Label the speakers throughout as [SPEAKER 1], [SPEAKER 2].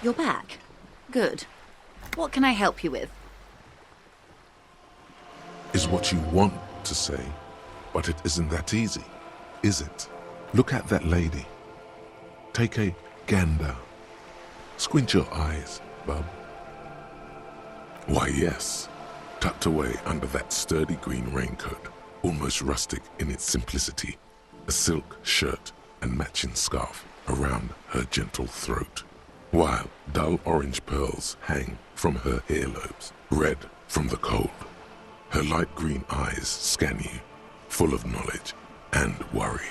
[SPEAKER 1] You're back. Good. What can I help you with?
[SPEAKER 2] Is what you want to say, but it isn't that easy, is it? Look at that lady. Take a gander. Squint your eyes, bub. Why, yes, tucked away under that sturdy green raincoat, almost rustic in its simplicity, a silk shirt and matching scarf around her gentle throat, while dull orange pearls hang from her earlobes, red from the cold. Her light green eyes scan you, full of knowledge and worry.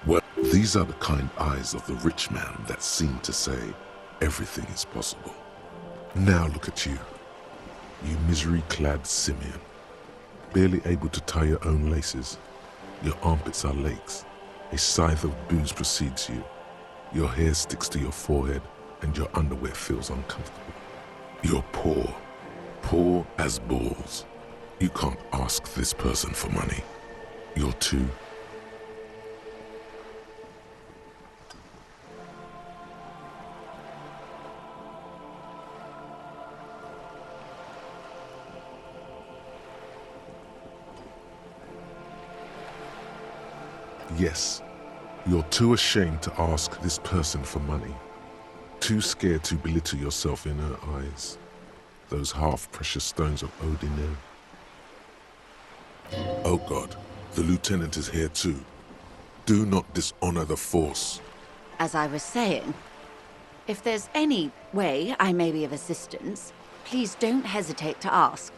[SPEAKER 2] Well, these are the kind eyes of the rich man that seem to say everything is possible. Now look at you, you misery-clad simian, barely able to tie your own laces. Your armpits are lakes. A scythe of booze precedes you. Your hair sticks to your forehead and your underwear feels uncomfortable. You're poor, poor as balls. You can't ask this person for money. You're too... Yes, you're too ashamed to ask this person for money. Too scared to belittle yourself in her eyes. Those half-precious stones of Odin. Oh God, the lieutenant is here too. Do not dishonor the force.
[SPEAKER 1] As I was saying, if there's any way I may be of assistance, please don't hesitate to ask.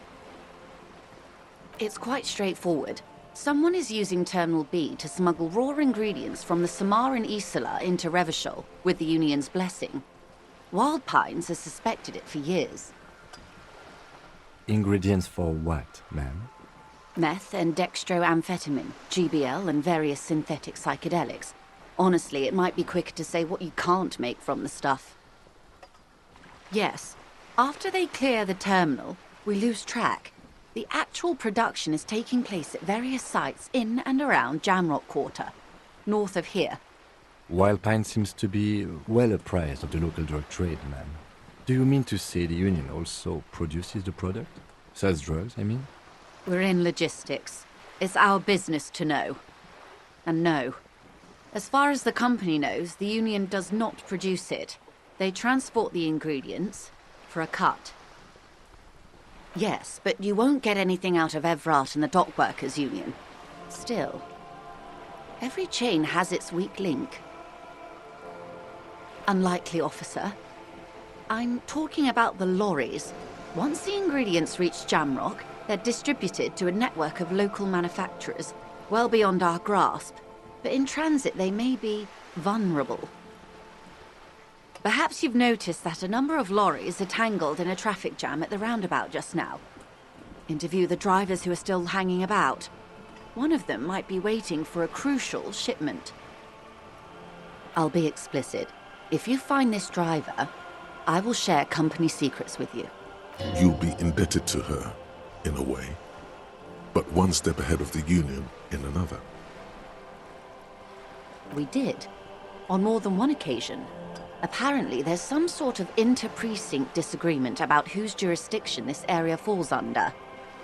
[SPEAKER 1] It's quite straightforward. Someone is using Terminal B to smuggle raw ingredients from the Samaran Isola into Revachol with the Union's blessing. Wild Pines has suspected it for years.
[SPEAKER 3] Ingredients for what, ma'am?
[SPEAKER 1] Meth and dextroamphetamine, GBL and various synthetic psychedelics. Honestly, it might be quicker to say what you can't make from the stuff. Yes, after they clear the terminal, we lose track. The actual production is taking place at various sites in and around Jamrock Quarter, north of here.
[SPEAKER 3] Wild Pine seems to be well apprised of the local drug trade, ma'am. Do you mean to say the Union also produces the product? Sells drugs, I mean?
[SPEAKER 1] We're in logistics. It's our business to know. And no. As far as the company knows, the Union does not produce it. They transport the ingredients for a cut. Yes, but you won't get anything out of Evrat and the Dock Workers Union. Still, every chain has its weak link. Unlikely, officer. I'm talking about the lorries. Once the ingredients reach Jamrock, they're distributed to a network of local manufacturers, well beyond our grasp. But in transit, they may be vulnerable. Perhaps you've noticed that a number of lorries are tangled in a traffic jam at the roundabout just now. Interview the drivers who are still hanging about. One of them might be waiting for a crucial shipment. I'll be explicit. If you find this driver, I will share company secrets with you.
[SPEAKER 2] You'll be indebted to her, in a way, but one step ahead of the Union in another.
[SPEAKER 1] We did, on more than one occasion. Apparently, there's some sort of inter-precinct disagreement about whose jurisdiction this area falls under.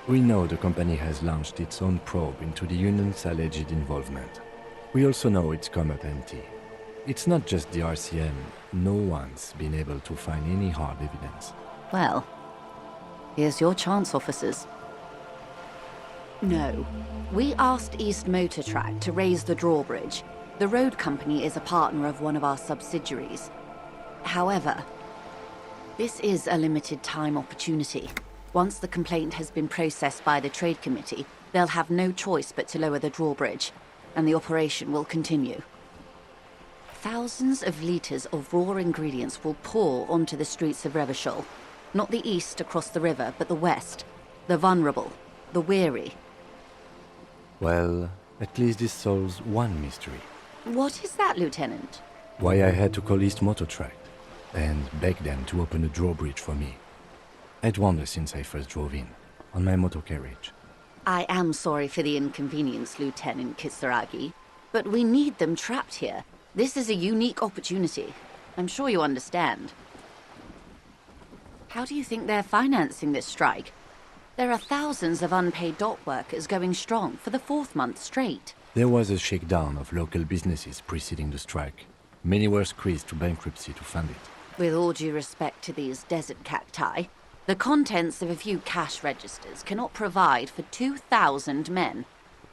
[SPEAKER 3] We know the company has launched its own probe into the Union's alleged involvement. We also know it's come up empty. It's not just the RCM. No one's been able to find any hard evidence.
[SPEAKER 1] Well, here's your chance, officers. No. We asked East Motor Track to raise the drawbridge. The road company is a partner of one of our subsidiaries. However, this is a limited time opportunity. Once the complaint has been processed by the Trade Committee, they'll have no choice but to lower the drawbridge, and the operation will continue. Thousands of litres of raw ingredients will pour onto the streets of Revachol. Not the east across the river, but the west. The vulnerable, the weary.
[SPEAKER 3] Well, at least this solves one mystery.
[SPEAKER 1] What is that, Lieutenant?
[SPEAKER 3] Why I had to call East Motor Track and beg them to open a drawbridge for me. I'd wondered since I first drove in, on my motor carriage.
[SPEAKER 1] I am sorry for the inconvenience, Lieutenant Kisaragi, but we need them trapped here. This is a unique opportunity. I'm sure you understand. How do you think they're financing this strike? There are thousands of unpaid dock workers going strong for the 4th month straight.
[SPEAKER 3] There was a shakedown of local businesses preceding the strike. Many were squeezed to bankruptcy to fund it.
[SPEAKER 1] With all due respect to these desert cacti, the contents of a few cash registers cannot provide for 2,000 men.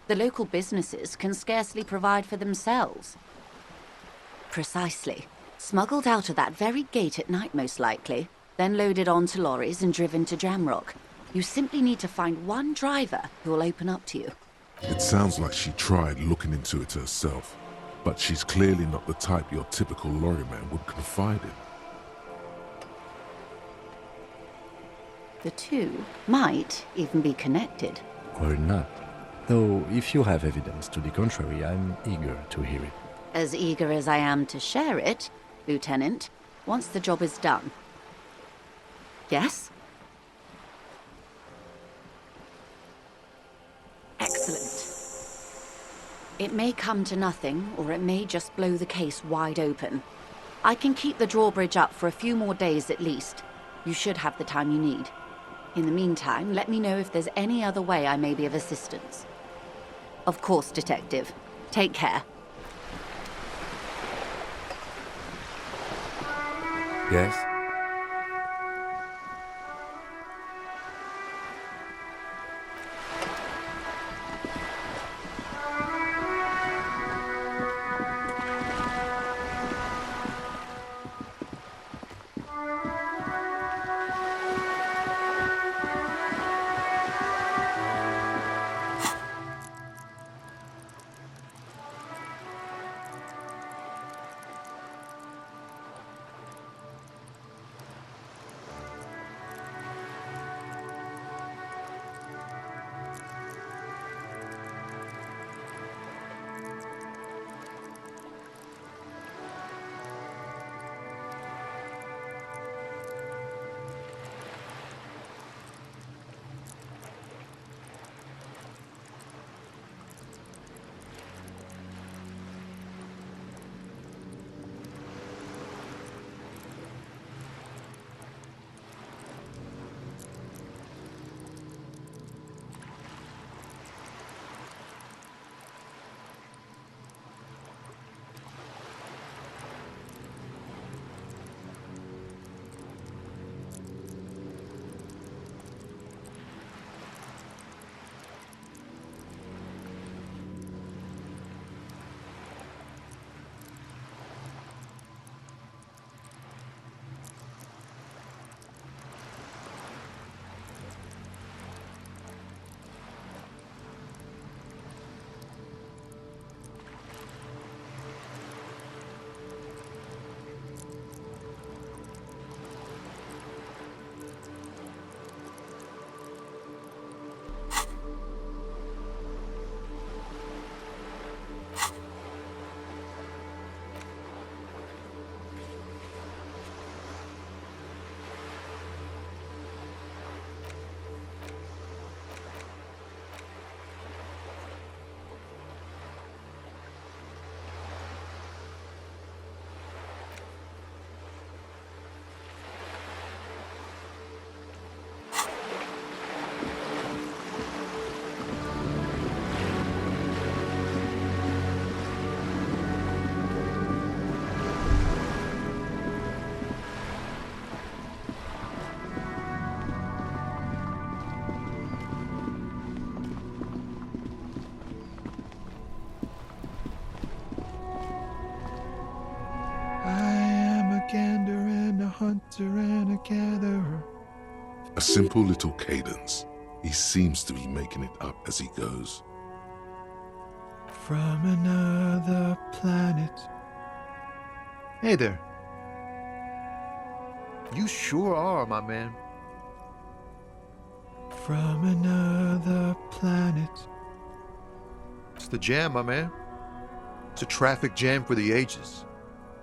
[SPEAKER 1] The local businesses can scarcely provide for themselves. Precisely. Smuggled out of that very gate at night, most likely, then loaded onto lorries and driven to Jamrock. You simply need to find one driver who will open up to you.
[SPEAKER 2] It sounds like she tried looking into it herself, but she's clearly not the type your typical lorryman would confide in.
[SPEAKER 1] The two might even be connected.
[SPEAKER 3] Or not. Though, if you have evidence to the contrary, I'm eager to hear it.
[SPEAKER 1] As eager as I am to share it, Lieutenant, once the job is done. Yes? Excellent. It may come to nothing, or it may just blow the case wide open. I can keep the drawbridge up for a few more days at least. You should have the time you need. In the meantime, let me know if there's any other way I may be of assistance. Of course, Detective. Take care.
[SPEAKER 3] Yes?
[SPEAKER 4] hunter and a gatherer.
[SPEAKER 2] A simple little cadence. He seems to be making it up as he goes.
[SPEAKER 4] From another planet. Hey there. You sure are, my man. From another planet. It's the jam, my man. It's a traffic jam for the ages.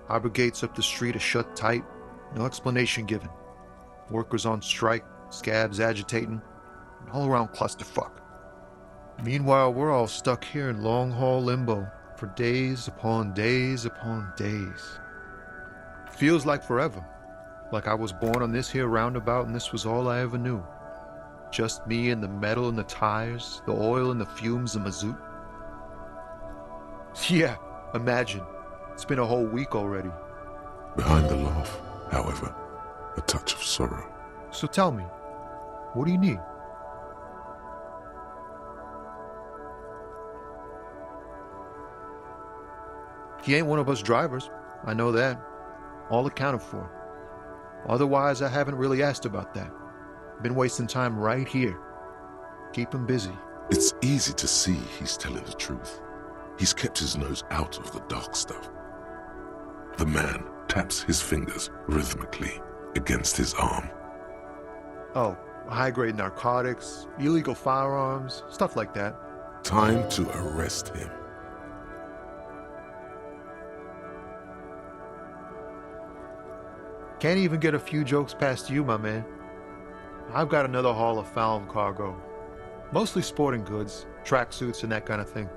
[SPEAKER 4] Harbor gates up the street are shut tight, no explanation given. Workers on strike, scabs agitating, an all-around clusterfuck. Meanwhile, we're all stuck here in long-haul limbo for days upon days upon days. Feels like forever. Like I was born on this here roundabout and this was all I ever knew. Just me and the metal and the tires, the oil and the fumes and mazout. Yeah, imagine. It's been a whole week already.
[SPEAKER 2] Behind the laugh, however, a touch of sorrow.
[SPEAKER 4] So tell me, what do you need? He ain't one of us drivers. I know that. All accounted for. Otherwise, I haven't really asked about that. Been wasting time right here. Keep him busy.
[SPEAKER 2] It's easy to see he's telling the truth. He's kept his nose out of the dark stuff. The man taps his fingers rhythmically against his arm.
[SPEAKER 4] Oh, high-grade narcotics, illegal firearms, stuff like that.
[SPEAKER 2] Time to arrest him.
[SPEAKER 4] Can't even get a few jokes past you, my man. I've got another haul of found cargo. Mostly sporting goods, tracksuits, and that kind of thing.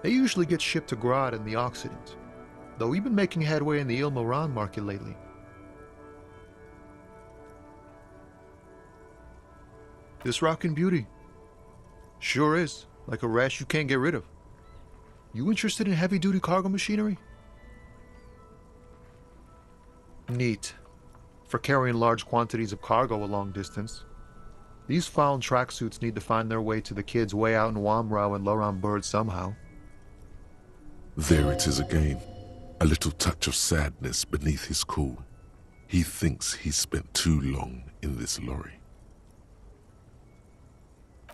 [SPEAKER 4] They usually get shipped to Grad in the Occident, though we've been making headway in the Il Moran market lately. This rockin' beauty. Sure is, like a rash you can't get rid of. You interested in heavy-duty cargo machinery? Neat. For carrying large quantities of cargo a long distance. These found tracksuits need to find their way to the kids way out in Wamrau and Laurent Bird somehow.
[SPEAKER 2] There it is again. A little touch of sadness beneath his cool. He thinks he's spent too long in this lorry.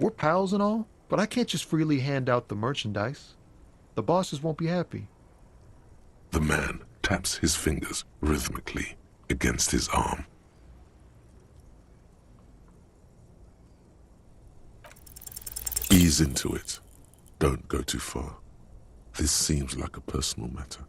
[SPEAKER 4] We're pals and all, but I can't just freely hand out the merchandise. The bosses won't be happy.
[SPEAKER 2] The man taps his fingers rhythmically against his arm. Ease into it. Don't go too far. This seems like a personal matter.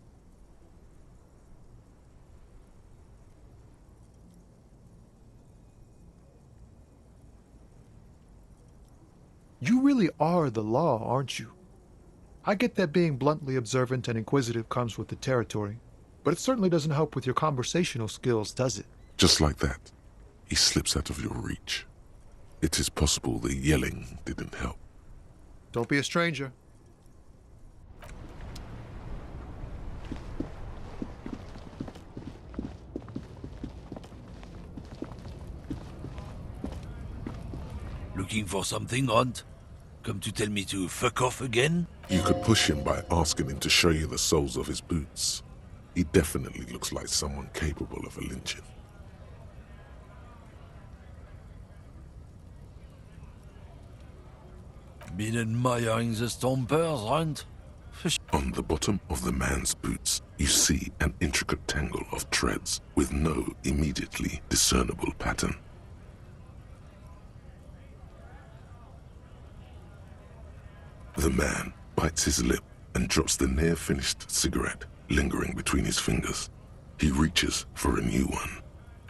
[SPEAKER 4] You really are the law, aren't you? I get that being bluntly observant and inquisitive comes with the territory, but it certainly doesn't help with your conversational skills, does it?
[SPEAKER 2] Just like that, he slips out of your reach. It is possible the yelling didn't help.
[SPEAKER 4] Don't be a stranger.
[SPEAKER 5] Looking for something, Hunt? Come to tell me to fuck off again?
[SPEAKER 2] You could push him by asking him to show you the soles of his boots. He definitely looks like someone capable of a lynching.
[SPEAKER 5] Been admiring the stompers, Hunt?
[SPEAKER 2] On the bottom of the man's boots, you see an intricate tangle of treads with no immediately discernible pattern. The man bites his lip and drops the near-finished cigarette lingering between his fingers. He reaches for a new one.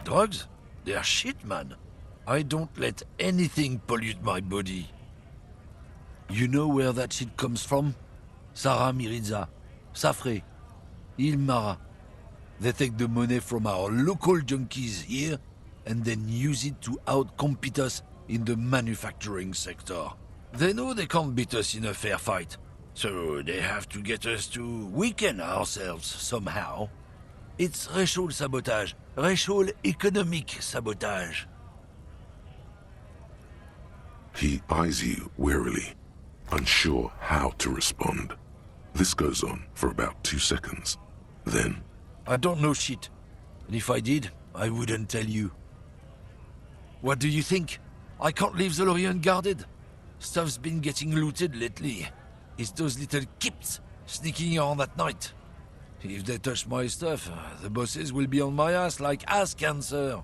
[SPEAKER 5] Drugs? They're shit, man. I don't let anything pollute my body. You know where that shit comes from? Sarah Miriza, Safre, Ilmara. They take the money from our local junkies here and then use it to outcompete us in the manufacturing sector. They know they can't beat us in a fair fight, so they have to get us to weaken ourselves somehow. It's racial sabotage, racial economic sabotage.
[SPEAKER 2] He eyes you warily, unsure how to respond. This goes on for about 2 seconds. Then,
[SPEAKER 5] I don't know shit, and if I did, I wouldn't tell you. What do you think? I can't leave the lorry unguarded. Stuff's been getting looted lately. It's those little kips sneaking around at night. If they touch my stuff, the bosses will be on my ass like ass cancer.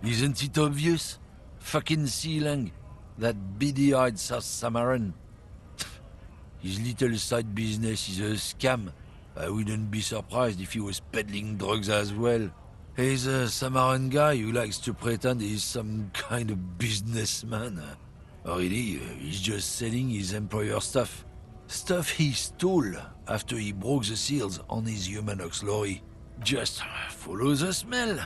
[SPEAKER 5] Isn't it obvious? Fucking Sealang, that beady-eyed South Samaran. His little side business is a scam. I wouldn't be surprised if he was peddling drugs as well. He's a Samaran guy who likes to pretend he's some kind of businessman. Really, he's just selling his employer stuff. Stuff he stole after he broke the seals on his Humanox lorry. Just follow the smell.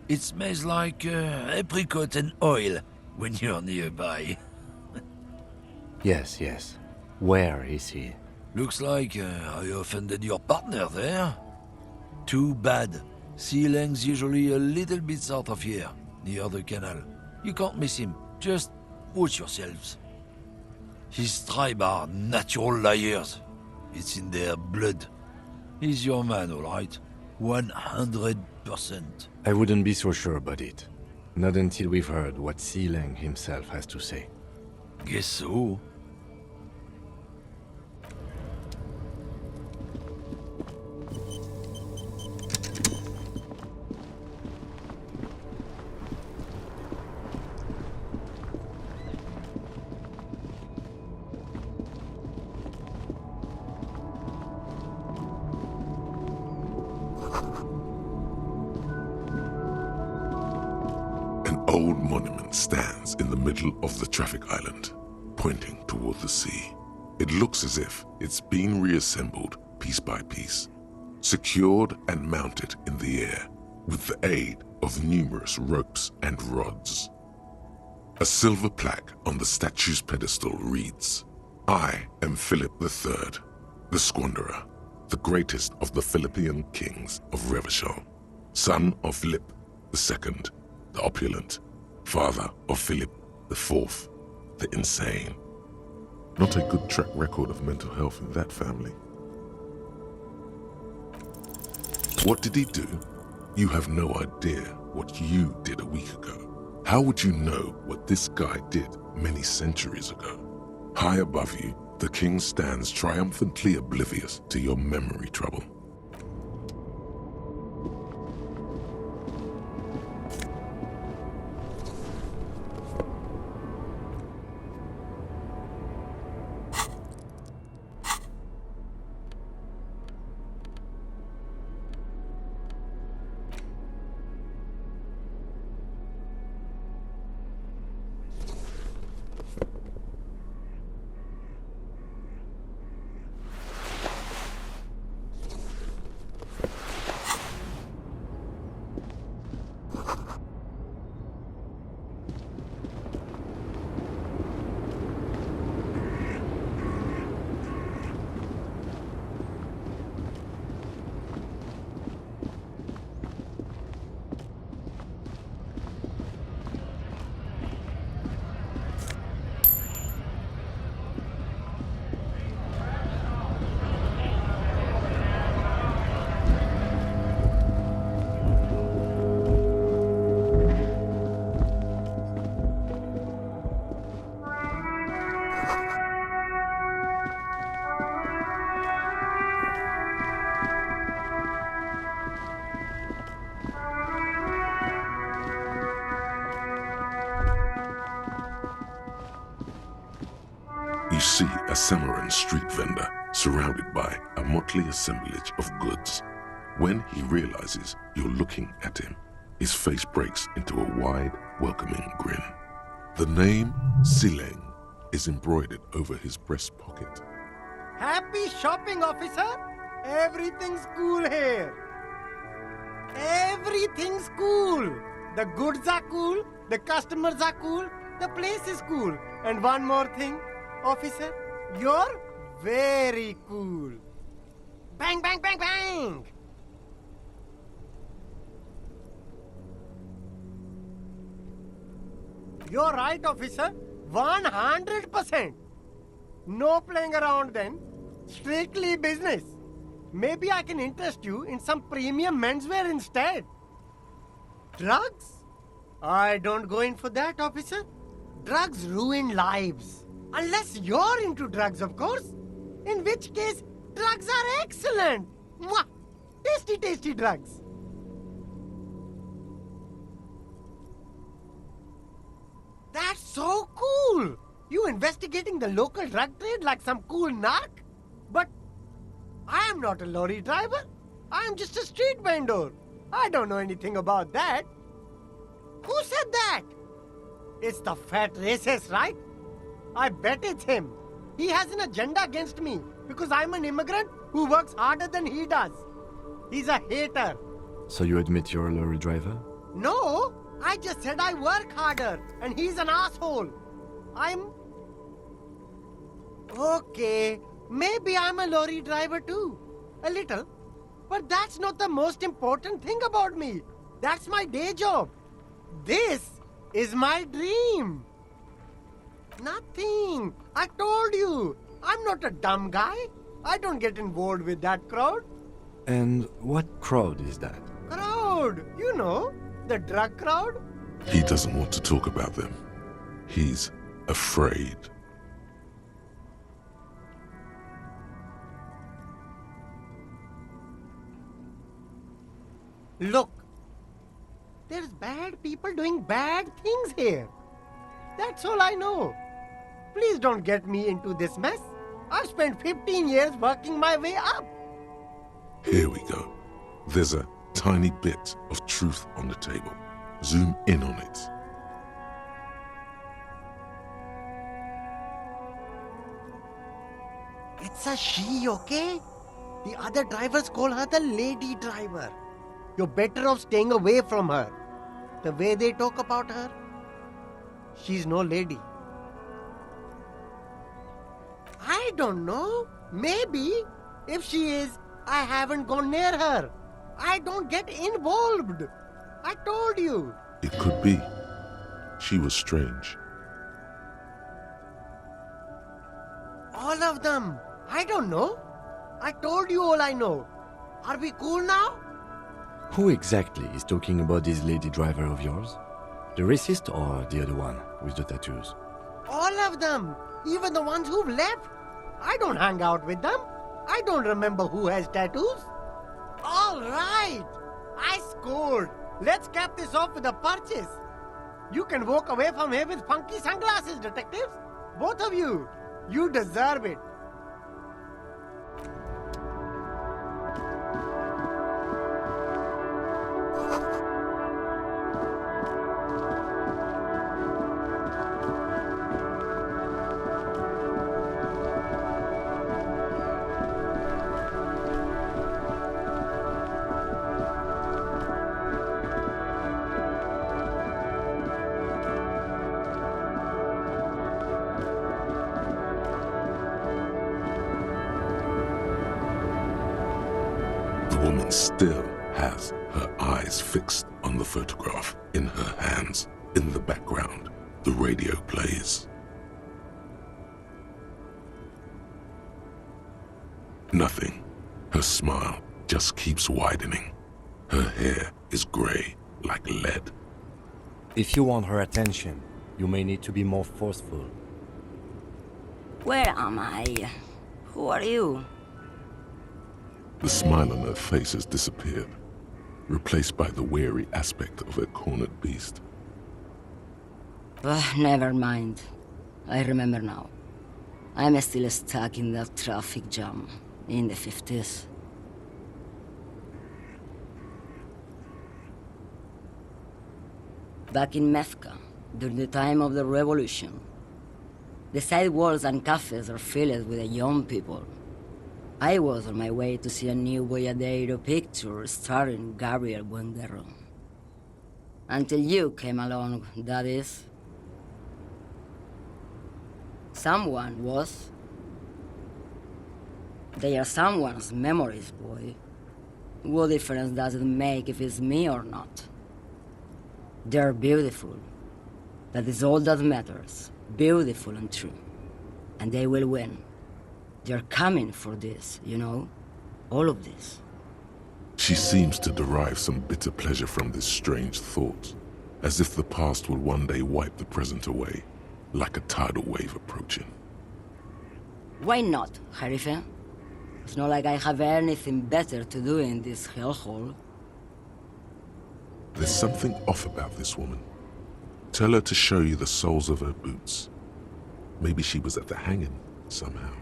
[SPEAKER 5] It smells like apricot and oil when you're nearby.
[SPEAKER 3] Yes, yes. Where is he?
[SPEAKER 5] Looks like I offended your partner there. Too bad. Sea Lang's usually a little bit south of here, near the canal. You can't miss him. Just watch yourselves. His tribe are natural liars. It's in their blood. He's your man, all right? 100%.
[SPEAKER 3] I wouldn't be so sure about it. Not until we've heard what Sea Lang himself has to say.
[SPEAKER 5] Guess so.
[SPEAKER 2] Old monument stands in the middle of the traffic island, pointing toward the sea. It looks as if it's been reassembled piece by piece, secured and mounted in the air with the aid of numerous ropes and rods. A silver plaque on the statue's pedestal reads, "I am Philip III, the Squanderer, the greatest of the Philippian kings of Revachol, son of Philip II, the opulent, father of Philip IV, the insane." Not a good track record of mental health in that family. What did he do? You have no idea what you did a week ago. How would you know what this guy did many centuries ago? High above you, the king stands triumphantly oblivious to your memory trouble. You see a Samaran street vendor surrounded by a motley assemblage of goods. When he realizes you're looking at him, his face breaks into a wide, welcoming grin. The name Sileng is embroidered over his breast pocket.
[SPEAKER 6] Happy shopping, officer! Everything's cool here. Everything's cool. The goods are cool, the customers are cool, the place is cool. And one more thing, officer, you're very cool. Bang, bang, bang, bang! You're right, officer. 100%. No playing around then. Strictly business. Maybe I can interest you in some premium menswear instead. Drugs? I don't go in for that, officer. Drugs ruin lives. Unless you're into drugs, of course. In which case, drugs are excellent. Mwah! Tasty, tasty drugs. That's so cool! You investigating the local drug trade like some cool narc? But I am not a lorry driver. I am just a street vendor. I don't know anything about that. Who said that? It's the fat racist, right? I bet it's him. He has an agenda against me because I'm an immigrant who works harder than he does. He's a hater.
[SPEAKER 3] So you admit you're a lorry driver?
[SPEAKER 6] No, I just said I work harder, and he's an asshole. Okay, maybe I'm a lorry driver too. A little. But that's not the most important thing about me. That's my day job. This is my dream. Nothing. I told you. I'm not a dumb guy. I don't get involved with that crowd.
[SPEAKER 3] And what crowd is that?
[SPEAKER 6] Crowd? You know, the drug crowd?
[SPEAKER 2] He doesn't want to talk about them. He's afraid.
[SPEAKER 6] Look, there's bad people doing bad things here. That's all I know. Please don't get me into this mess. I've spent 15 years working my way up.
[SPEAKER 2] Here we go. There's a tiny bit of truth on the table. Zoom in on it.
[SPEAKER 6] It's a she, okay? The other drivers call her the lady driver. You're better off staying away from her. The way they talk about her, she's no lady. I don't know. Maybe. If she is, I haven't gone near her. I don't get involved. I told you.
[SPEAKER 2] It could be. She was strange.
[SPEAKER 6] All of them. I don't know. I told you all I know. Are we cool now?
[SPEAKER 3] Who exactly is talking about this lady driver of yours? The racist or the other one with the tattoos?
[SPEAKER 6] All of them. Even the ones who've left. I don't hang out with them. I don't remember who has tattoos. All right. I scored. Let's cap this off with a purchase. You can walk away from here with funky sunglasses, detectives. Both of you. You deserve it.
[SPEAKER 2] The woman still has her eyes fixed on the photograph in her hands. In the background, the radio plays. Nothing. Her smile just keeps widening. Her hair is gray like lead.
[SPEAKER 3] If you want her attention, you may need to be more forceful.
[SPEAKER 7] Where am I? Who are you?
[SPEAKER 2] The smile on her face has disappeared, replaced by the weary aspect of a cornered beast.
[SPEAKER 7] Never mind. I remember now. I'm still stuck in that traffic jam in the 50s. Back in Mefka, during the time of the revolution, the sidewalks and cafes are filled with young people. I was on my way to see a new Boyadero picture starring Gabriel Buendero. Until you came along, that is. Someone was. They are someone's memories, boy. What difference does it make if it's me or not? They're beautiful. That is all that matters. Beautiful and true. And they will win. They're coming for this, you know? All of this.
[SPEAKER 2] She seems to derive some bitter pleasure from this strange thought, as if the past will one day wipe the present away, like a tidal wave approaching.
[SPEAKER 7] Why not, Harife? It's not like I have anything better to do in this hellhole.
[SPEAKER 2] There's something off about this woman. Tell her to show you the soles of her boots. Maybe she was at the hanging somehow.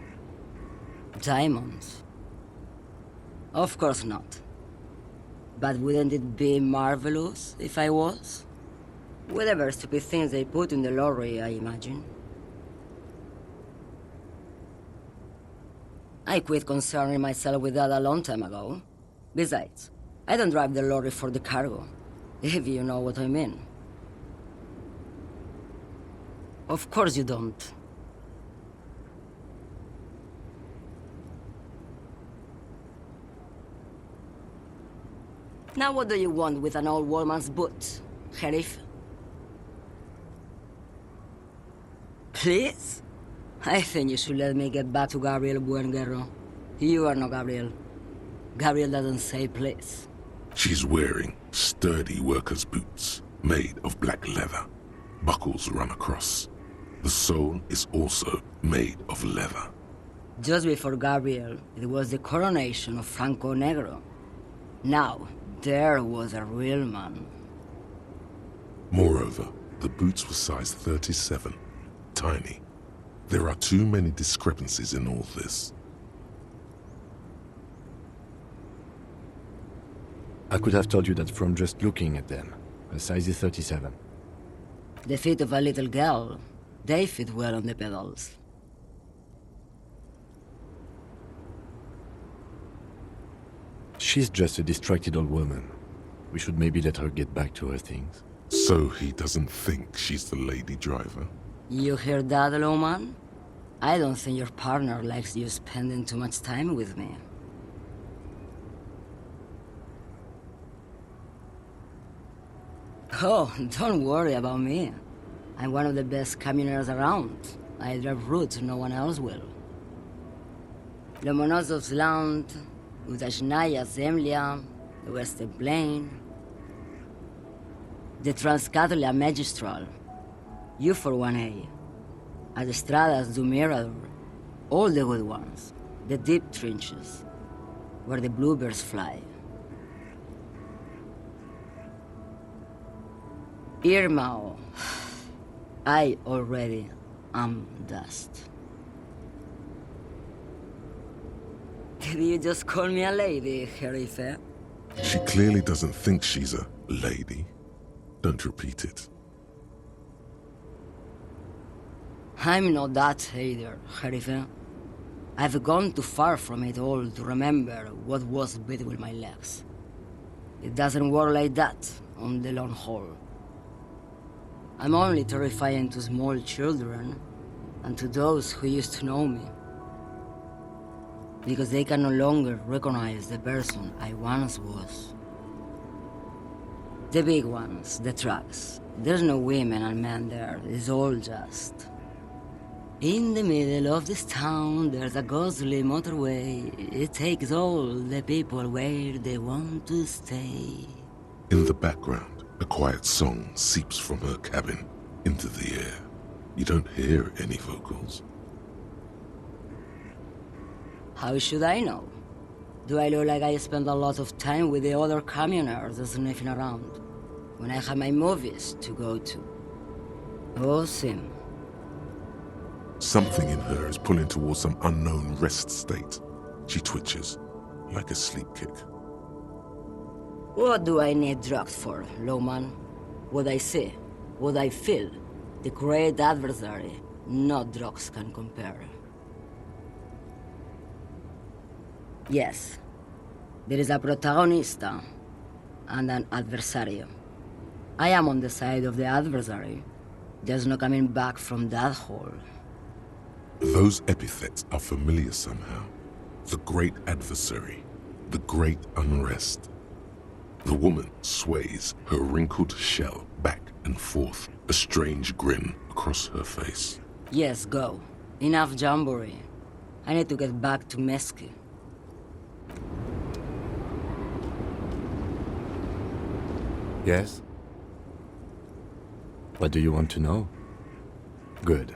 [SPEAKER 7] Diamonds? Of course not. But wouldn't it be marvelous if I was? Whatever stupid things they put in the lorry, I imagine. I quit concerning myself with that a long time ago. Besides, I don't drive the lorry for the cargo, if you know what I mean. Of course you don't. Now what do you want with an old woman's boot, Sheriff? Please? I think you should let me get back to Gabriel Buenguerro. You are not Gabriel. Gabriel doesn't say please.
[SPEAKER 2] She's wearing sturdy worker's boots made of black leather. Buckles run across. The sole is also made of leather.
[SPEAKER 7] Just before Gabriel, it was the coronation of Franco Negro. Now, there was a real man.
[SPEAKER 2] Moreover, the boots were size 37. Tiny. There are too many discrepancies in all this.
[SPEAKER 3] I could have told you that from just looking at them. A size is 37.
[SPEAKER 7] The feet of a little girl, they fit well on the pedals.
[SPEAKER 3] She's just a distracted old woman. We should maybe let her get back to her things.
[SPEAKER 2] So he doesn't think she's the lady driver?
[SPEAKER 7] You hear that, Lowman? I don't think your partner likes you spending too much time with me. Oh, don't worry about me. I'm one of the best camioners around. I drive routes no one else will. Lomonosov's Land, Udachnaya Zemlya, the Western Plain, the Transcatalia Magistral, U41A, Autostradas do Mirador, all the good ones, the deep trenches, where the bluebirds fly. Irmao, I already am dust. Did you just call me a lady, Sheriff?
[SPEAKER 2] She clearly doesn't think she's a lady. Don't repeat it.
[SPEAKER 7] I'm not that either, Sheriff. I've gone too far from it all to remember what was between my legs. It doesn't work like that on the long haul. I'm only terrifying to small children and to those who used to know me. Because they can no longer recognize the person I once was. The big ones, the trucks. There's no women and men there, it's all just. In the middle of this town, there's a ghostly motorway. It takes all the people where they want to stay.
[SPEAKER 2] In the background, a quiet song seeps from her cabin into the air. You don't hear any vocals.
[SPEAKER 7] How should I know? Do I look like I spend a lot of time with the other communers sniffing around when I have my movies to go to? Oh, Sim.
[SPEAKER 2] Something in her is pulling towards some unknown rest state. She twitches, like a sleep kick.
[SPEAKER 7] What do I need drugs for, Lowman? What I see, what I feel, the great adversary, no drugs can compare. Yes, there is a protagonista and an adversario. I am on the side of the adversary. There's no coming back from that hole.
[SPEAKER 2] Those epithets are familiar somehow. The great adversary, the great unrest. The woman sways her wrinkled shell back and forth, a strange grin across her face.
[SPEAKER 7] Yes, go. Enough jamboree. I need to get back to Mesky.
[SPEAKER 3] Yes? What do you want to know? Good.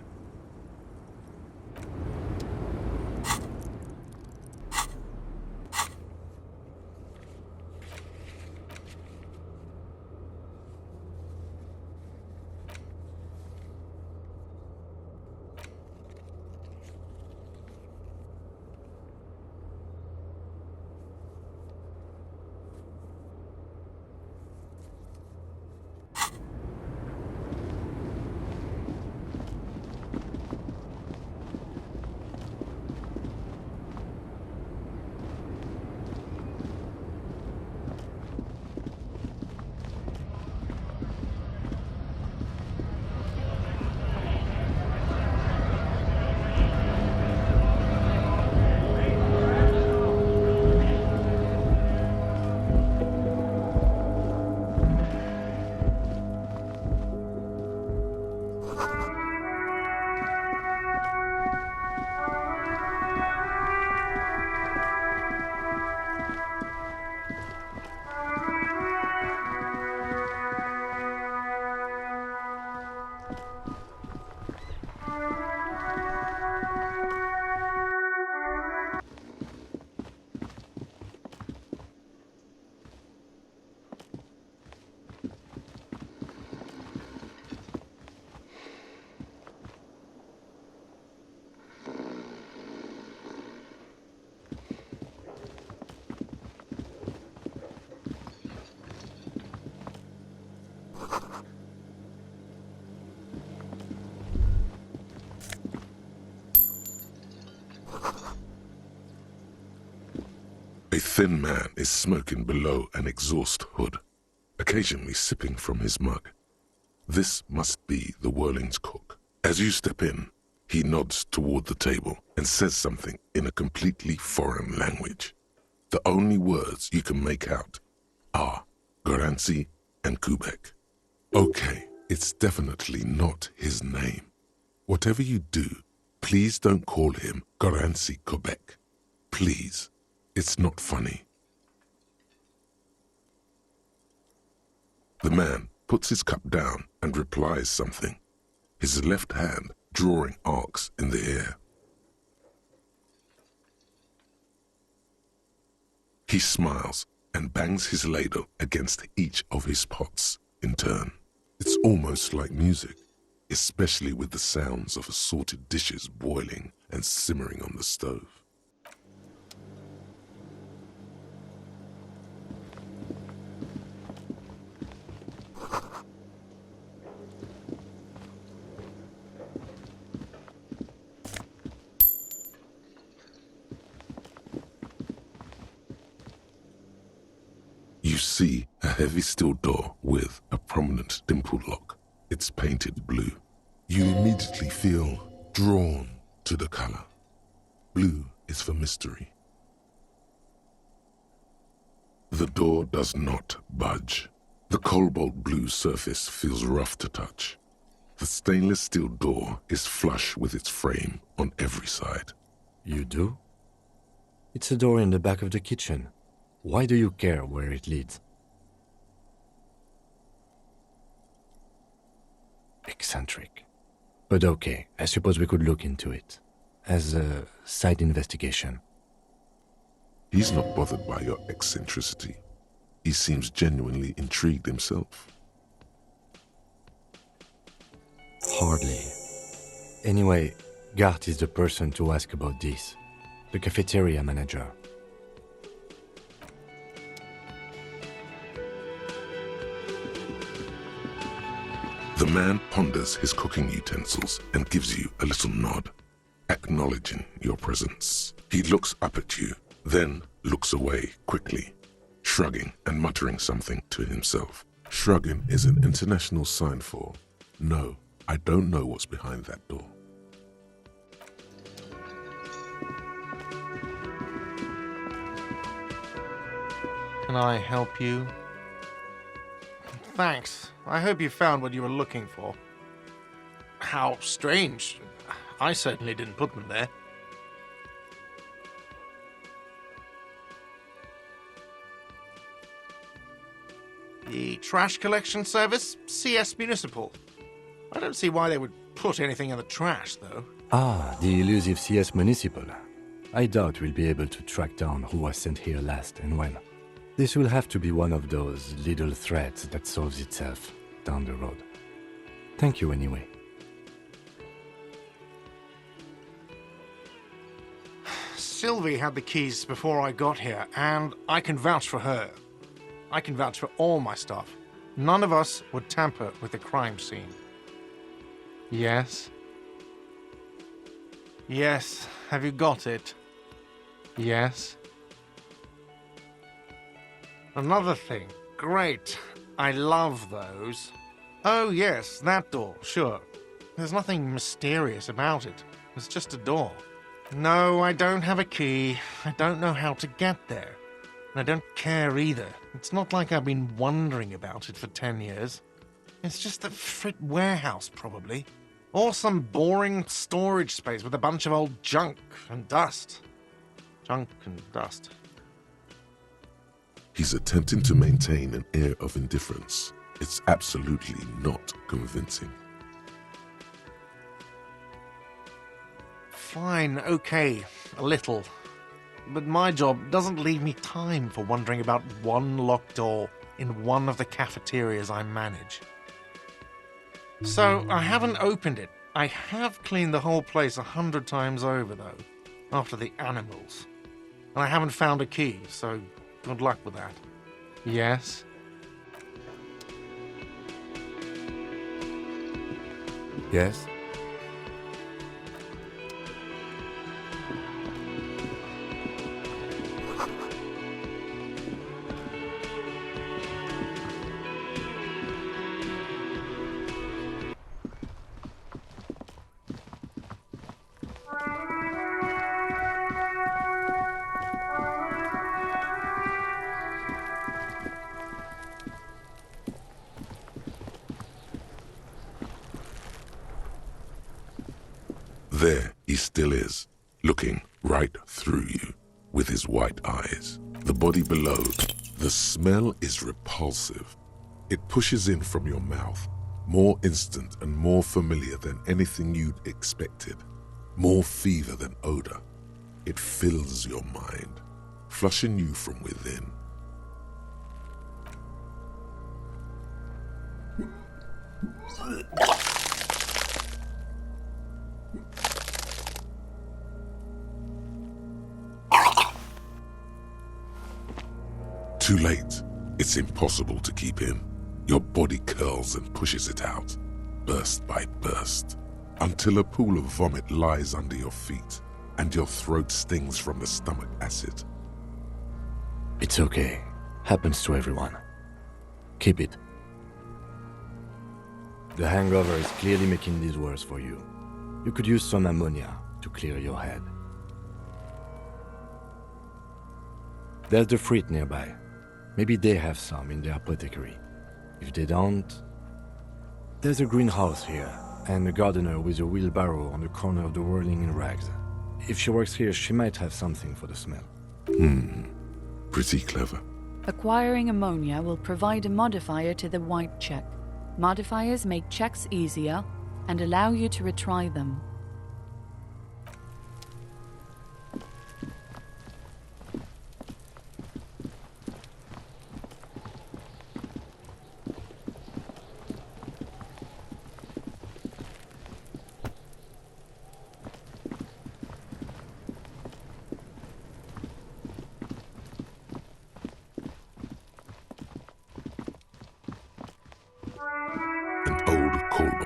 [SPEAKER 2] thin man is smoking below an exhaust hood, occasionally sipping from his mug. This must be the Whirling's cook. As you step in, he nods toward the table and says something in a completely foreign language. The only words you can make out are Garancy and Kubek. Okay, it's definitely not his name. Whatever you do, please don't call him Garancy Kubek. Please. It's not funny. The man puts his cup down and replies something, his left hand drawing arcs in the air. He smiles and bangs his ladle against each of his pots in turn. It's almost like music, especially with the sounds of assorted dishes boiling and simmering on the stove. You see a heavy steel door with a prominent dimple lock. It's painted blue. You immediately feel drawn to the color. Blue is for mystery. The door does not budge. The cobalt blue surface feels rough to touch. The stainless steel door is flush with its frame on every side.
[SPEAKER 3] You do? It's a door in the back of the kitchen. Why do you care where it leads? Eccentric. But okay, I suppose we could look into it. As a side investigation.
[SPEAKER 2] He's not bothered by your eccentricity. He seems genuinely intrigued himself.
[SPEAKER 3] Hardly. Anyway, Gart is the person to ask about this. The cafeteria manager.
[SPEAKER 2] The man ponders his cooking utensils and gives you a little nod, acknowledging your presence. He looks up at you, then looks away quickly, shrugging and muttering something to himself. Shrugging is an international sign for, no, I don't know what's behind that door.
[SPEAKER 8] Can I help you? Thanks. I hope you found what you were looking for. How strange. I certainly didn't put them there. The trash collection service? CS Municipal. I don't see why they would put anything in the trash, though.
[SPEAKER 3] Ah, the elusive CS Municipal. I doubt we'll be able to track down who was sent here last and when. This will have to be one of those little threads that solves itself down the road. Thank you anyway.
[SPEAKER 8] Sylvie had the keys before I got here, and I can vouch for her. I can vouch for all my stuff. None of us would tamper with the crime scene. Yes? Yes. Have you got it? Yes? Another thing. Great. I love those. Oh, yes, that door, sure. There's nothing mysterious about it. It's just a door. No, I don't have a key. I don't know how to get there. And I don't care either. It's not like I've been wondering about it for 10 years. It's just a frit warehouse, probably. Or some boring storage space with a bunch of old junk and dust. Junk and dust.
[SPEAKER 2] He's attempting to maintain an air of indifference. It's absolutely not convincing.
[SPEAKER 8] Fine, okay, a little. But my job doesn't leave me time for wondering about one locked door in one of the cafeterias I manage. So, I haven't opened it. I have cleaned the whole place 100 times over, though, after the animals. And I haven't found a key, so good luck with that. Yes?
[SPEAKER 3] Yes?
[SPEAKER 2] There he still is, looking right through you with his white eyes. The body below, the smell is repulsive. It pushes in from your mouth, more instant and more familiar than anything you'd expected, more fever than odor. It fills your mind, flushing you from within. Too late. It's impossible to keep in. Your body curls and pushes it out, burst by burst, until a pool of vomit lies under your feet and your throat stings from the stomach acid.
[SPEAKER 3] It's okay. Happens to everyone. Keep it. The hangover is clearly making this worse for you. You could use some ammonia to clear your head. There's the fruit nearby. Maybe they have some in their apothecary. If they don't... There's a greenhouse here, and a gardener with a wheelbarrow on the corner of the whirling in rags. If she works here, she might have something for the smell.
[SPEAKER 2] Pretty clever.
[SPEAKER 9] Acquiring ammonia will provide a modifier to the white check. Modifiers make checks easier and allow you to retry them.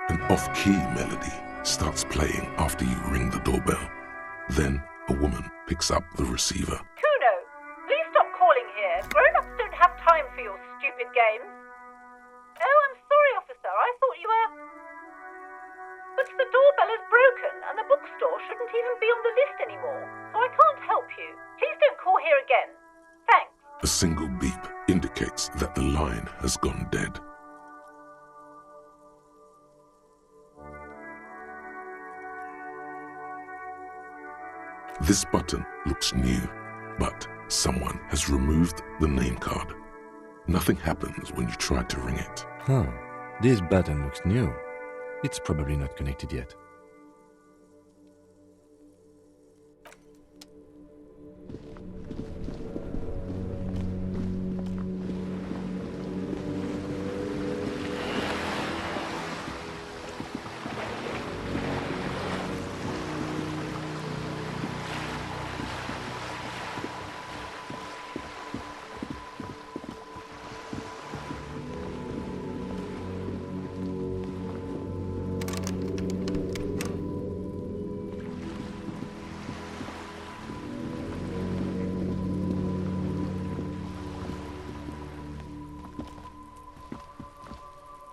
[SPEAKER 2] An off-key melody starts playing after you ring the doorbell. Then a woman picks up the receiver.
[SPEAKER 10] Kuno, please stop calling here. Grown-ups don't have time for your stupid games. Oh, I'm sorry, officer. I thought you were... But the doorbell is broken, and the bookstore shouldn't even be on the list anymore, so I can't help you. Please don't call here again. Thanks.
[SPEAKER 2] A single beep indicates that the line has gone dead. This button looks new, but someone has removed the name card. Nothing happens when you try to ring it.
[SPEAKER 3] This button looks new. It's probably not connected yet.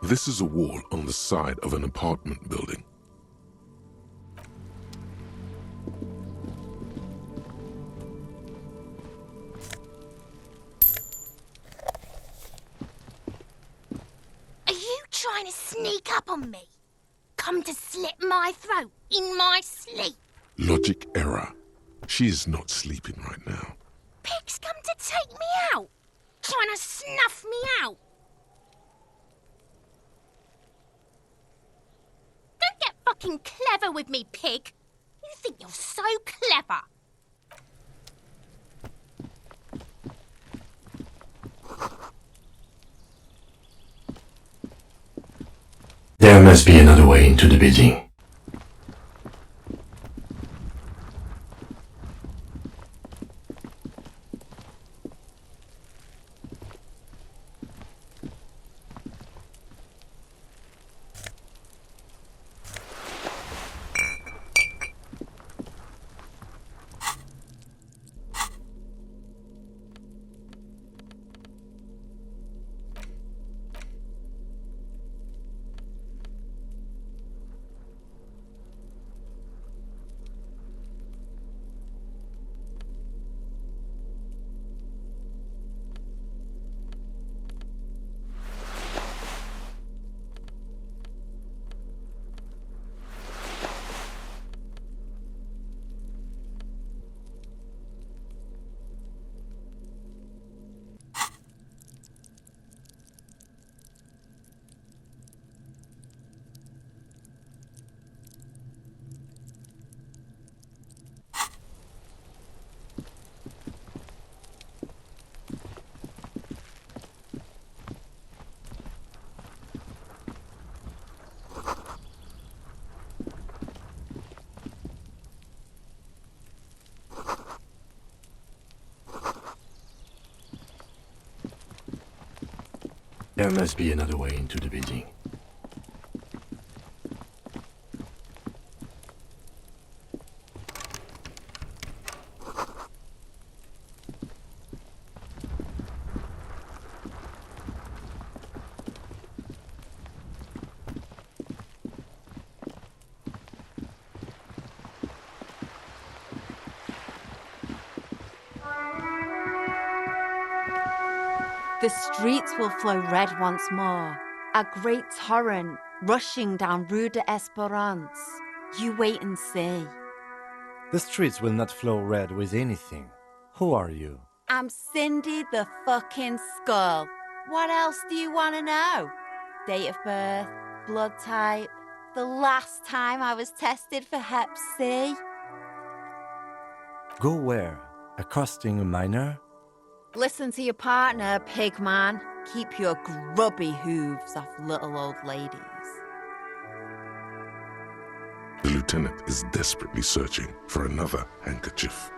[SPEAKER 2] This is a wall on the side of an apartment building.
[SPEAKER 11] Are you trying to sneak up on me? Come to slit my throat in my sleep?
[SPEAKER 2] Logic error. She is not sleeping right now.
[SPEAKER 11] Pig's come to take me out, trying to snuff me out. Don't get fucking clever with me, pig. You think you're so clever.
[SPEAKER 3] There must be another way into the building. There must be another way into the building.
[SPEAKER 12] The streets will flow red once more, a great torrent rushing down Rue d'Esperance. You wait and see.
[SPEAKER 3] The streets will not flow red with anything. Who are you?
[SPEAKER 12] I'm Cindy the fucking Skull. What else do you want to know? Date of birth, blood type, the last time I was tested for Hep C.
[SPEAKER 3] Go where? Accosting a miner?
[SPEAKER 12] Listen to your partner, pig man. Keep your grubby hooves off little old ladies.
[SPEAKER 2] The lieutenant is desperately searching for another handkerchief.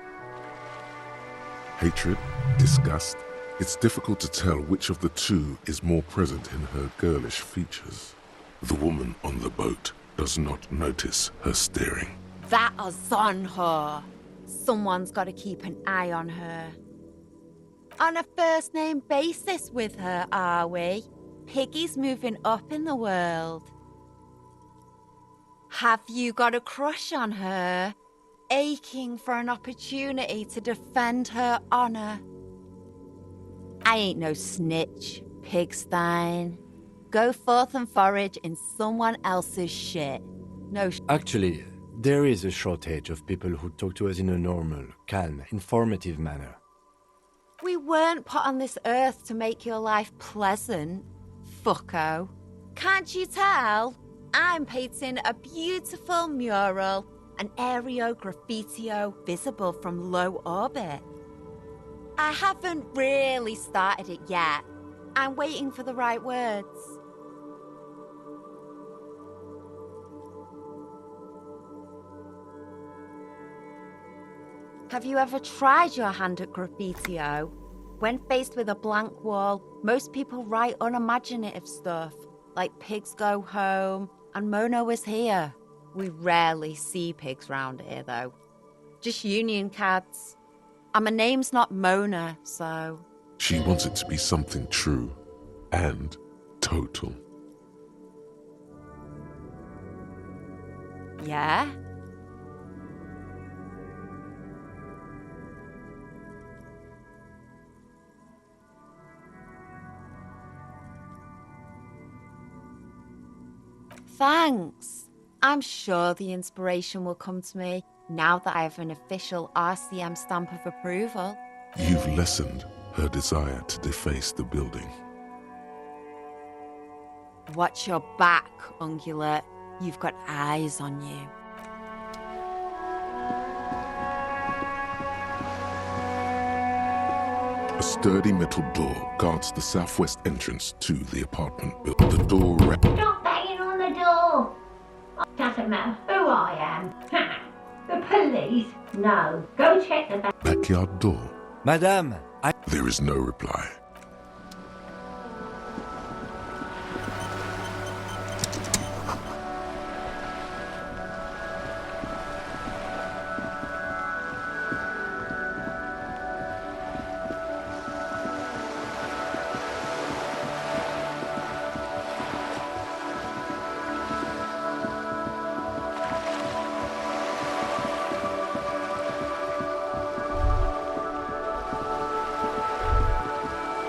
[SPEAKER 2] Hatred, disgust, it's difficult to tell which of the two is more present in her girlish features. The woman on the boat does not notice her staring.
[SPEAKER 12] That is on her. Someone's got to keep an eye on her. On a first-name basis with her, are we? Piggy's moving up in the world. Have you got a crush on her? Aching for an opportunity to defend her honor? I ain't no snitch, Pigstein. Go forth and forage in someone else's shit. No
[SPEAKER 3] Actually, there is a shortage of people who talk to us in a normal, calm, informative manner.
[SPEAKER 12] We weren't put on this earth to make your life pleasant, fucko. Can't you tell? I'm painting a beautiful mural, an aereo graffitio visible from low orbit. I haven't really started it yet. I'm waiting for the right words. Have you ever tried your hand at graffitio? When faced with a blank wall, most people write unimaginative stuff, like pigs go home and Mono is here. We rarely see pigs round here, though. Just union cards. And my name's not Mona, so...
[SPEAKER 2] She wants it to be something true and total.
[SPEAKER 12] Yeah? Thanks. I'm sure the inspiration will come to me now that I have an official RCM stamp of approval.
[SPEAKER 2] You've lessened her desire to deface the building.
[SPEAKER 12] Watch your back, Ungulate. You've got eyes on you.
[SPEAKER 2] A sturdy metal door guards the southwest entrance to the apartment building. The door
[SPEAKER 10] Stop banging on the door! Doesn't matter who I am. The police? No. Go check the
[SPEAKER 2] backyard door.
[SPEAKER 3] Madame,
[SPEAKER 2] There is no reply.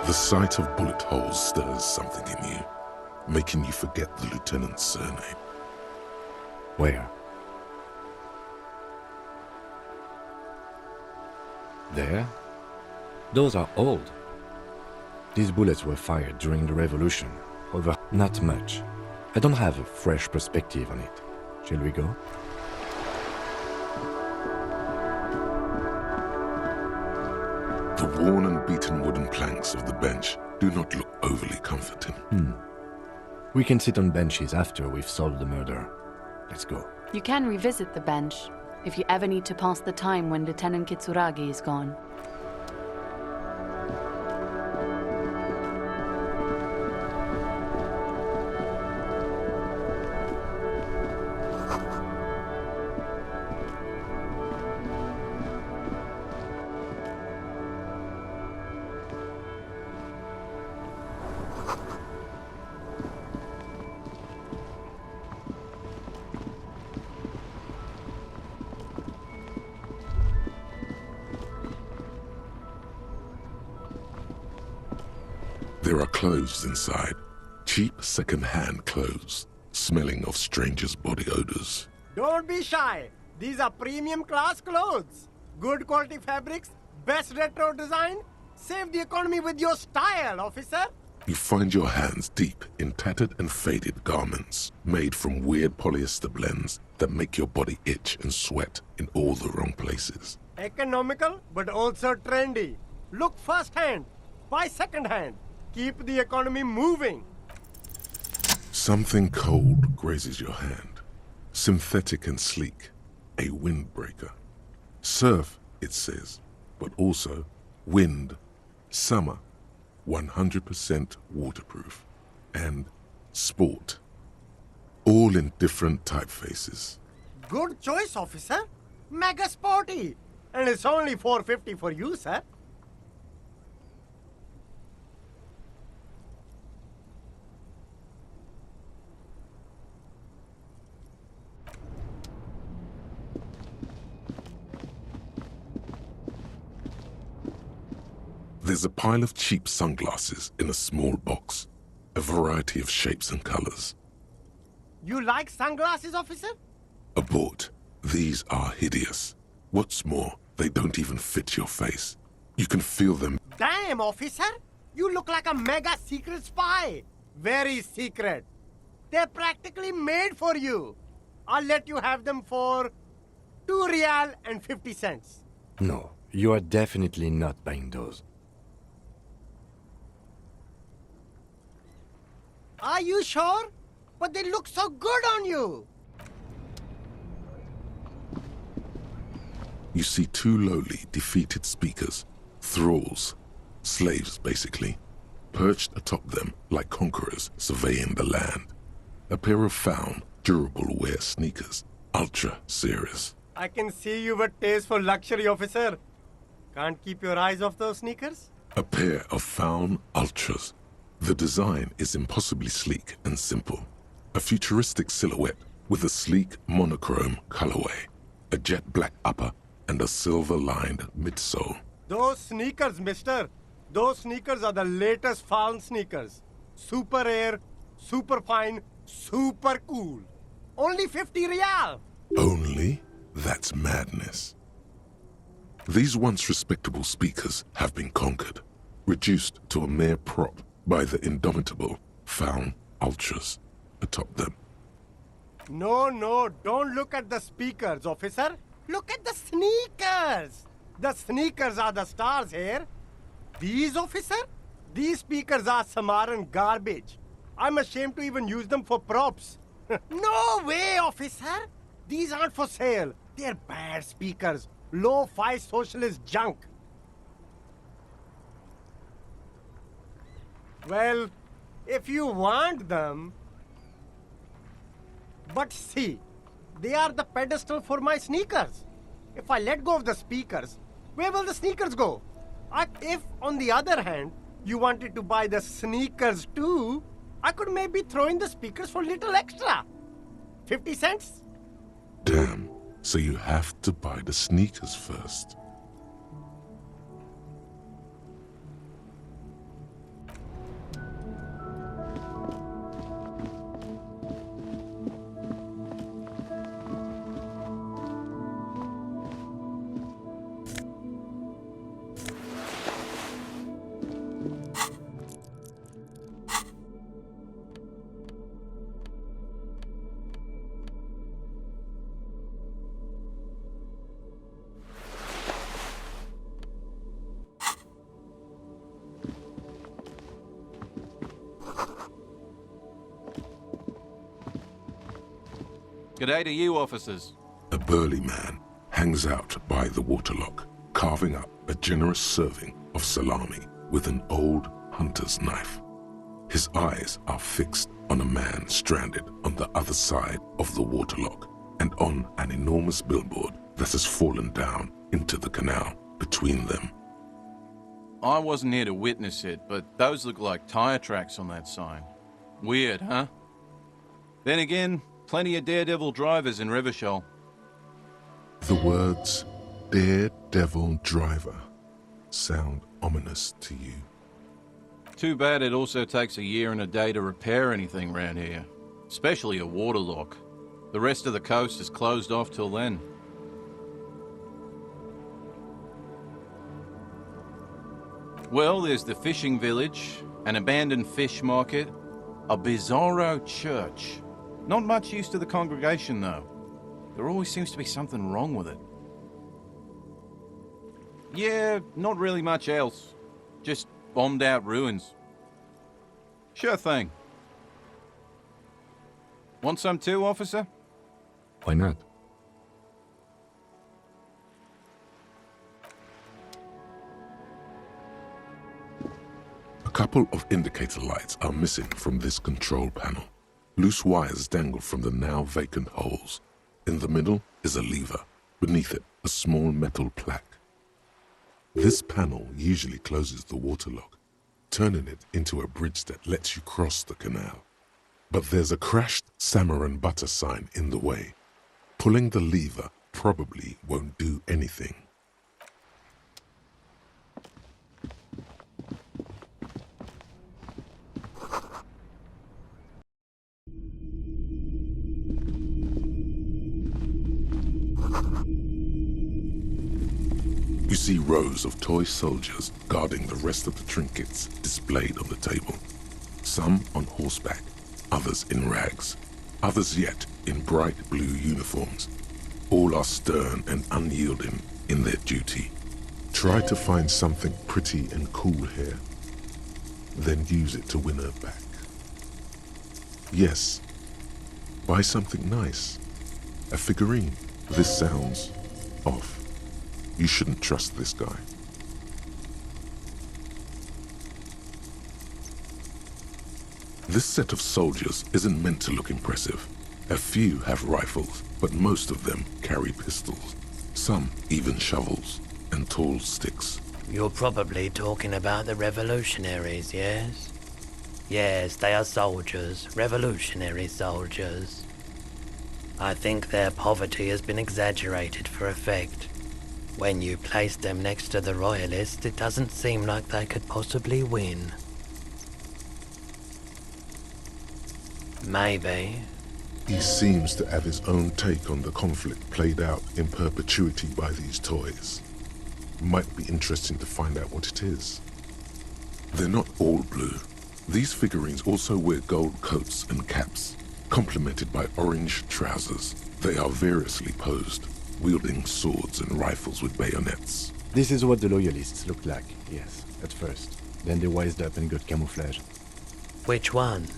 [SPEAKER 2] The sight of bullet holes stirs something in you, making you forget the lieutenant's surname.
[SPEAKER 3] Where? There? Those are old. These bullets were fired during the revolution. Over not much. I don't have a fresh perspective on it. Shall we go?
[SPEAKER 2] The worn and beaten wooden planks of the bench do not look overly comforting.
[SPEAKER 3] We can sit on benches after we've solved the murder. Let's go.
[SPEAKER 9] You can revisit the bench if you ever need to pass the time when Lieutenant Kitsuragi is gone.
[SPEAKER 2] There are clothes inside. Cheap second-hand clothes, smelling of strangers' body odors.
[SPEAKER 6] Don't be shy. These are premium class clothes. Good quality fabrics, best retro design. Save the economy with your style, officer.
[SPEAKER 2] You find your hands deep in tattered and faded garments made from weird polyester blends that make your body itch and sweat in all the wrong places.
[SPEAKER 6] Economical, but also trendy. Look first-hand, buy second-hand. Keep the economy moving.
[SPEAKER 2] Something cold grazes your hand. Synthetic and sleek. A windbreaker. Surf, it says, but also wind, summer, 100% waterproof, and sport. All in different typefaces.
[SPEAKER 6] Good choice, officer. Mega sporty. And it's only $4.50 for you, sir.
[SPEAKER 2] There's a pile of cheap sunglasses in a small box, a variety of shapes and colors.
[SPEAKER 6] You like sunglasses, officer?
[SPEAKER 2] Abort. These are hideous. What's more, they don't even fit your face. You can feel them.
[SPEAKER 6] Damn, officer! You look like a mega secret spy. Very secret. They're practically made for you. I'll let you have them for $2.50.
[SPEAKER 3] No, you are definitely not buying those.
[SPEAKER 6] Are you sure? But they look so good on you.
[SPEAKER 2] You see two lowly, defeated speakers, thralls, slaves basically, perched atop them like conquerors surveying the land. A pair of found, durable wear sneakers, ultra serious.
[SPEAKER 6] I can see you with taste for luxury, officer. Can't keep your eyes off those sneakers?
[SPEAKER 2] A pair of found ultras. The design is impossibly sleek and simple. A futuristic silhouette with a sleek monochrome colorway, a jet black upper, and a silver-lined midsole.
[SPEAKER 6] Those sneakers, mister. Those sneakers are the latest found sneakers. Super air, super fine, super cool. Only 50 real.
[SPEAKER 2] Only? That's madness. These once respectable speakers have been conquered, reduced to a mere prop by the indomitable found ultras atop them.
[SPEAKER 6] No, don't look at the speakers, officer. Look at the sneakers. The sneakers are the stars here. These, officer? These speakers are Samaran garbage. I'm ashamed to even use them for props. No way, officer. These aren't for sale. They're bad speakers. Low-fi socialist junk. Well, if you want them... But see, they are the pedestal for my sneakers. If I let go of the speakers, where will the sneakers go? If, on the other hand, you wanted to buy the sneakers too, I could maybe throw in the speakers for a little extra. 50 cents?
[SPEAKER 2] Damn, so you have to buy the sneakers first.
[SPEAKER 13] G'day to you, officers.
[SPEAKER 2] A burly man hangs out by the waterlock, carving up a generous serving of salami with an old hunter's knife. His eyes are fixed on a man stranded on the other side of the waterlock and on an enormous billboard that has fallen down into the canal between them.
[SPEAKER 13] I wasn't here to witness it, but those look like tire tracks on that sign. Weird, huh? Then again, plenty of daredevil drivers in Revachol.
[SPEAKER 2] The words daredevil driver sound ominous to you.
[SPEAKER 13] Too bad it also takes a year and a day to repair anything around here. Especially a waterlock. The rest of the coast is closed off till then. Well, there's the fishing village, an abandoned fish market, a bizarro church. Not much use to the congregation, though. There always seems to be something wrong with it. Yeah, not really much else. Just bombed out ruins. Sure thing. Want some too, officer?
[SPEAKER 2] Why not? A couple of indicator lights are missing from this control panel. Loose wires dangle from the now vacant holes. In the middle is a lever. Beneath it, a small metal plaque. This panel usually closes the waterlock, turning it into a bridge that lets you cross the canal. But there's a crashed salmon and butter sign in the way. Pulling the lever probably won't do anything. You see rows of toy soldiers guarding the rest of the trinkets displayed on the table. Some on horseback, others in rags, others yet in bright blue uniforms. All are stern and unyielding in their duty. Try to find something pretty and cool here, then use it to win her back. Yes, buy something nice. A figurine. This sounds off. You shouldn't trust this guy. This set of soldiers isn't meant to look impressive. A few have rifles, but most of them carry pistols. Some even shovels and tall sticks.
[SPEAKER 14] You're probably talking about the revolutionaries, yes? Yes, they are soldiers, revolutionary soldiers. I think their poverty has been exaggerated for effect. When you place them next to the royalists, it doesn't seem like they could possibly win. Maybe.
[SPEAKER 2] He seems to have his own take on the conflict played out in perpetuity by these toys. Might be interesting to find out what it is. They're not all blue. These figurines also wear gold coats and caps, complemented by orange trousers. They are variously posed, wielding swords and rifles with bayonets.
[SPEAKER 3] This is what the loyalists looked like, yes, at first. Then they wised up and got camouflage.
[SPEAKER 14] Which ones?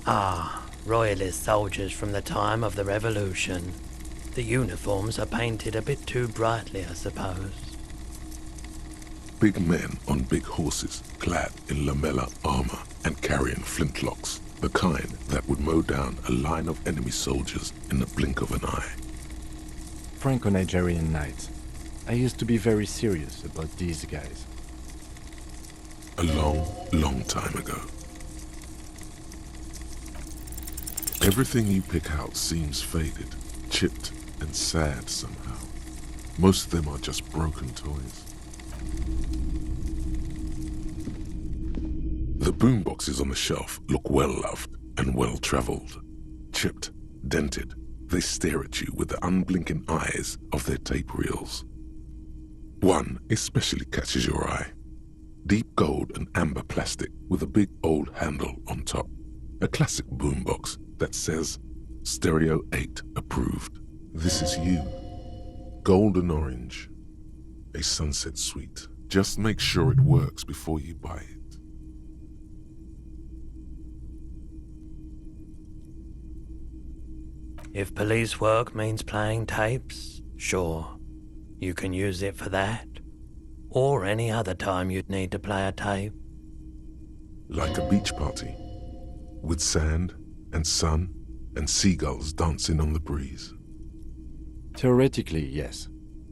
[SPEAKER 14] Ah, royalist soldiers from the time of the revolution. The uniforms are painted a bit too brightly, I suppose.
[SPEAKER 2] Big men on big horses, clad in lamella armor and carrying flintlocks, the kind that would mow down a line of enemy soldiers in the blink of an eye.
[SPEAKER 3] Franco-Nigerian knights. I used to be very serious about these guys.
[SPEAKER 2] A long, long time ago. Everything you pick out seems faded, chipped, and sad somehow. Most of them are just broken toys. The boomboxes on the shelf look well-loved and well-traveled. Chipped, dented, they stare at you with the unblinking eyes of their tape reels. One especially catches your eye. Deep gold and amber plastic with a big old handle on top. A classic boombox that says, Stereo 8 approved. This is you. Golden orange. A sunset suite. Just make sure it works before you buy it.
[SPEAKER 14] If police work means playing tapes, sure. You can use it for that. Or any other time you'd need to play a tape.
[SPEAKER 2] Like a beach party. With sand and sun and seagulls dancing on the breeze.
[SPEAKER 3] Theoretically, yes.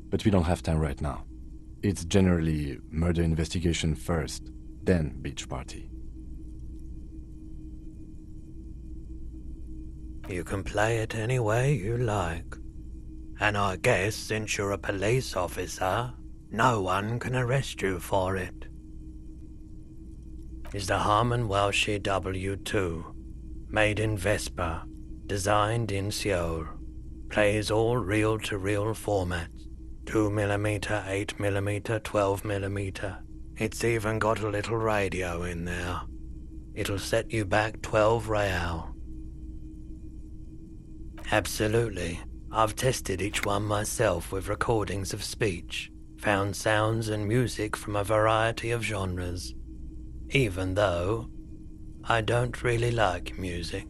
[SPEAKER 3] But we don't have time right now. It's generally murder investigation first, then beach party.
[SPEAKER 14] You can play it any way you like. And I guess since you're a police officer, no one can arrest you for it. is the Harman Welshie W2, made in Vespa, designed in Seoul. Plays all reel-to-reel formats, 2mm, 8mm, 12mm. It's even got a little radio in there. It'll set you back 12 real. Absolutely. I've tested each one myself with recordings of speech, found sounds and music from a variety of genres, even though I don't really like music.